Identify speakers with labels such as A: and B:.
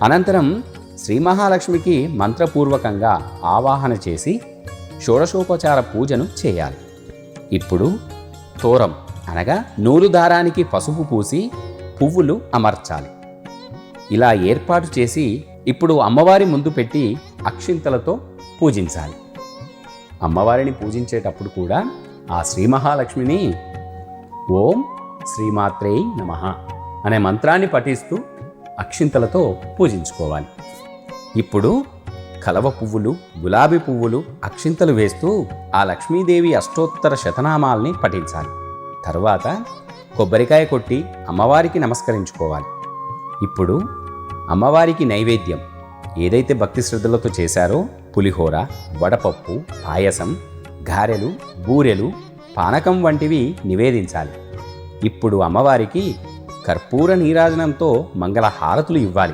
A: అనంతరం శ్రీ మహాలక్ష్మికి మంత్రపూర్వకంగా ఆవాహన చేసి షోడశోపచార పూజను చేయాలి. ఇప్పుడు తోరం అనగా నూలు దారానికి పసుపు పూసి పువ్వులు అమర్చాలి. ఇలా ఏర్పాటు చేసి ఇప్పుడు అమ్మవారి ముందు పెట్టి అక్షింతలతో పూజించాలి. అమ్మవారిని పూజించేటప్పుడు కూడా ఆ శ్రీ మహాలక్ష్మిని ఓం శ్రీమాత్రే నమః అనే మంత్రాన్ని పఠిస్తూ అక్షింతలతో పూజించుకోవాలి. ఇప్పుడు కలవ పువ్వులు, గులాబీ పువ్వులు, అక్షింతలు వేస్తూ ఆ లక్ష్మీదేవి అష్టోత్తర శతనామాల్ని పఠించాలి. తరువాత కొబ్బరికాయ కొట్టి అమ్మవారికి నమస్కరించుకోవాలి. ఇప్పుడు అమ్మవారికి నైవేద్యం ఏదైతే భక్తి శ్రద్ధలతో చేశారో పులిహోర, వడపప్పు, పాయసం, గారెలు, బూరెలు, పానకం వంటివి నివేదించాలి. ఇప్పుడు అమ్మవారికి కర్పూర నీరాజనంతో మంగళ హారతులు ఇవ్వాలి.